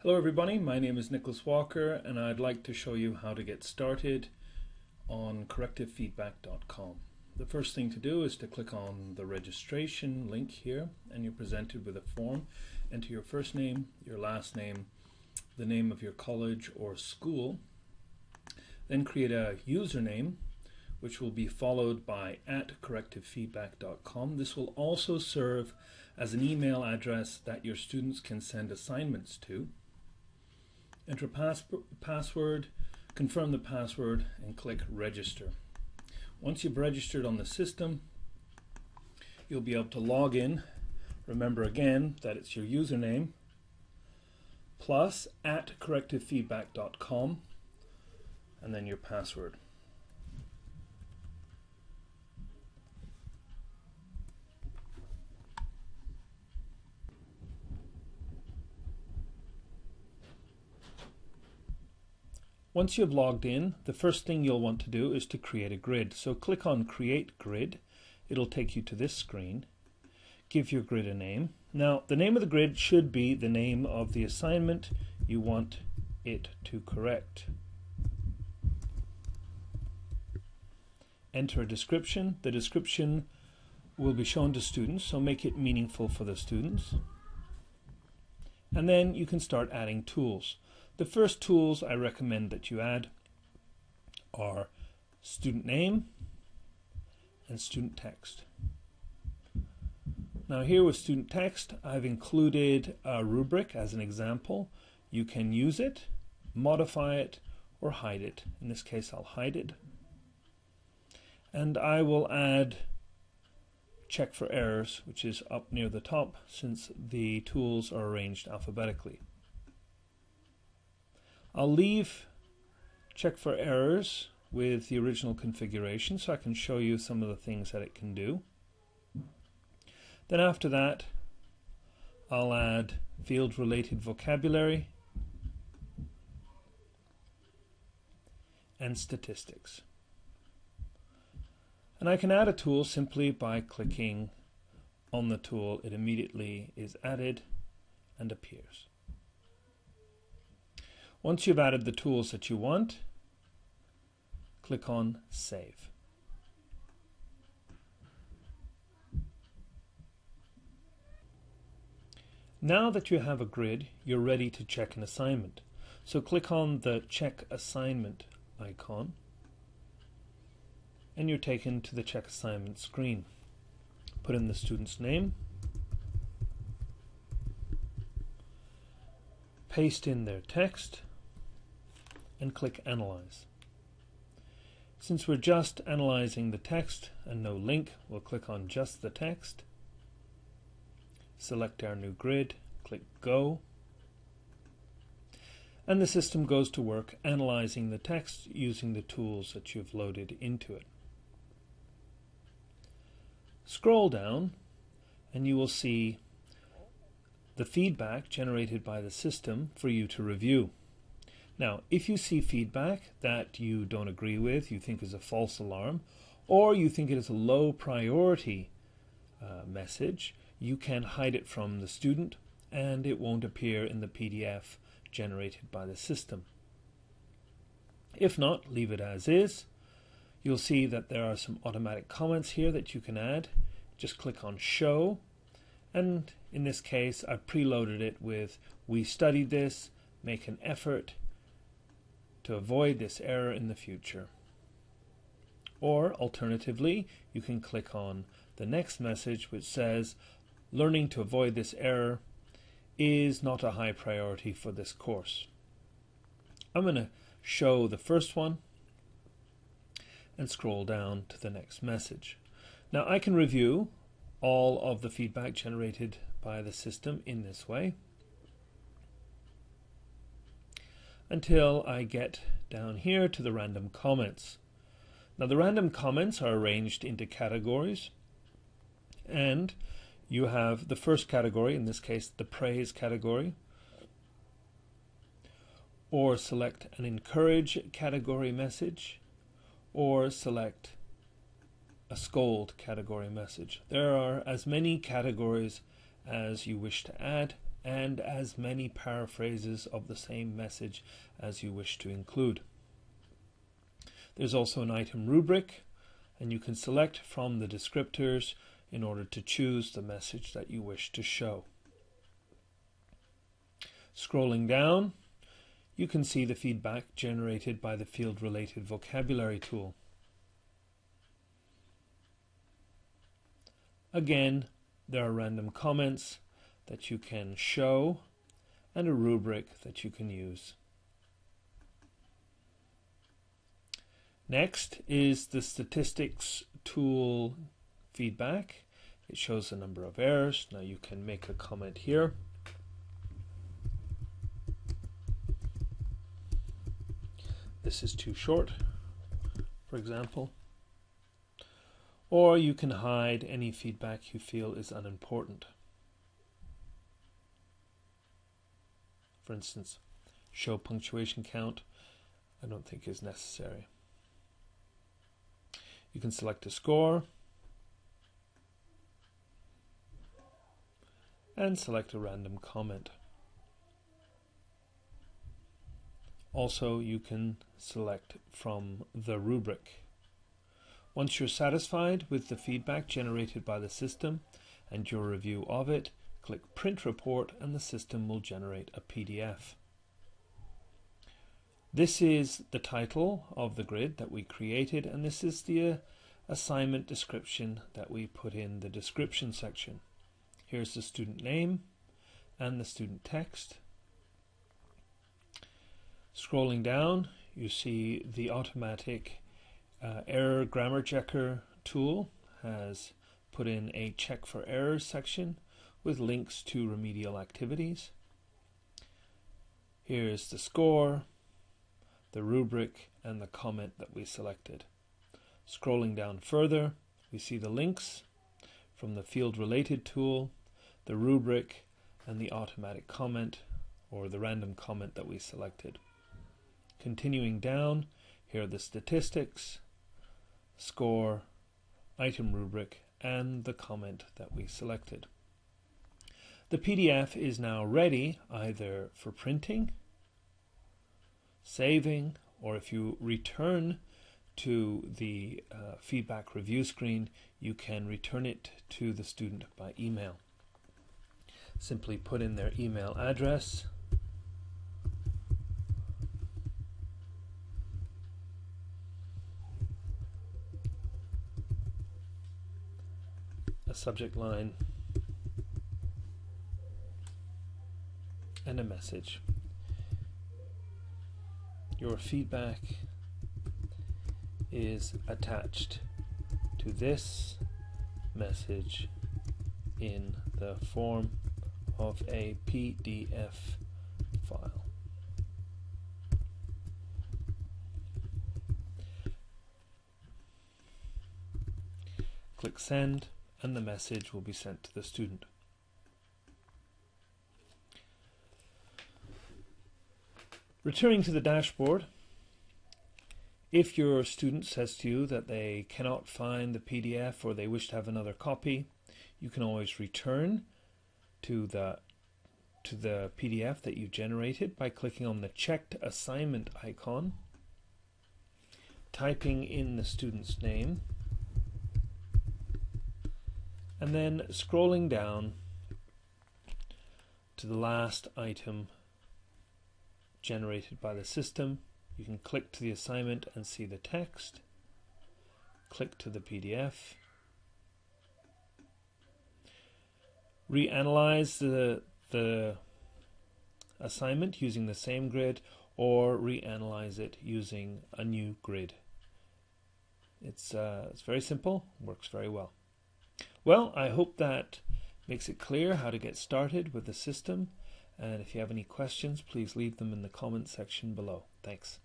Hello everybody, my name is Nicholas Walker and I'd like to show you how to get started on correctivefeedback.com. The first thing to do is to click on the registration link here and you're presented with a form. Enter your first name, your last name, the name of your college or school, then create a username which will be followed by @correctivefeedback.com. This will also serve as an email address that your students can send assignments to. Enter a password, confirm the password, and click register. Once you've registered on the system, you'll be able to log in. Remember again that it's your username plus @correctivefeedback.com and then your password. Once you've logged in, the first thing you'll want to do is to create a grid. So click on Create Grid. It'll take you to this screen. Give your grid a name. Now, the name of the grid should be the name of the assignment you want it to correct. Enter a description. The description will be shown to students, so make it meaningful for the students. And then you can start adding tools. The first tools I recommend that you add are student name and student text. Now here with student text, I've included a rubric as an example. You can use it, modify it, or hide it. In this case, I'll hide it. And I will add check for errors, which is up near the top since the tools are arranged alphabetically. I'll leave check for errors with the original configuration so I can show you some of the things that it can do. Then after that, I'll add field related vocabulary and statistics. And I can add a tool simply by clicking on the tool. It immediately is added and appears. Once you've added the tools that you want, click on Save. Now that you have a grid, you're ready to check an assignment. So click on the Check Assignment icon, and you're taken to the Check Assignment screen. Put in the student's name, paste in their text, and click Analyze. Since we're just analyzing the text and no link, we'll click on just the text, select our new grid, click Go, and the system goes to work analyzing the text using the tools that you've loaded into it. Scroll down and you will see the feedback generated by the system for you to review. Now, if you see feedback that you don't agree with, you think is a false alarm, or you think it is a low priority message, you can hide it from the student and it won't appear in the PDF generated by the system. If not, leave it as is. You'll see that there are some automatic comments here that you can add. Just click on Show, and in this case I've preloaded it with "We studied this, make an effort to avoid this error in the future." Or alternatively, you can click on the next message which says "Learning to avoid this error is not a high priority for this course." I'm going to show the first one and scroll down to the next message. Now I can review all of the feedback generated by the system in this way until I get down here to the random comments. Now the random comments are arranged into categories, and you have the first category, in this case the praise category, or select an encourage category message, or select a scold category message. There are as many categories as you wish to add, and as many paraphrases of the same message as you wish to include. There's also an item rubric, and you can select from the descriptors in order to choose the message that you wish to show. Scrolling down, you can see the feedback generated by the field-related vocabulary tool. Again, there are random comments that you can show and a rubric that you can use. Next is the statistics tool feedback. It shows the number of errors. Now you can make a comment here. This is too short, for example. Or you can hide any feedback you feel is unimportant. For instance, show punctuation count, I don't think is necessary. You can select a score and select a random comment. Also, you can select from the rubric. Once you're satisfied with the feedback generated by the system and your review of it, click Print Report and the system will generate a PDF. This is the title of the grid that we created, and this is the assignment description that we put in the description section. Here's the student name and the student text. Scrolling down, you see the automatic error grammar checker tool has put in a check for errors section with links to remedial activities. Here's the score, the rubric, and the comment that we selected. Scrolling down further, we see the links from the field related tool, the rubric, and the automatic comment or the random comment that we selected. Continuing down, here are the statistics, score, item rubric, and the comment that we selected. The PDF is now ready either for printing, saving, or if you return to the feedback review screen, you can return it to the student by email. Simply put in their email address, a subject line, and a message. Your feedback is attached to this message in the form of a PDF file. Click send and the message will be sent to the student. Returning to the dashboard, if your student says to you that they cannot find the PDF or they wish to have another copy, you can always return to the PDF that you generated by clicking on the checked assignment icon, typing in the student's name, and then scrolling down to the last item generated by the system. You can click to the assignment and see the text, click to the PDF, reanalyze the assignment using the same grid, or reanalyze it using a new grid. It's very simple, works very well. Well, I hope that makes it clear how to get started with the system. And if you have any questions, please leave them in the comment section below. Thanks.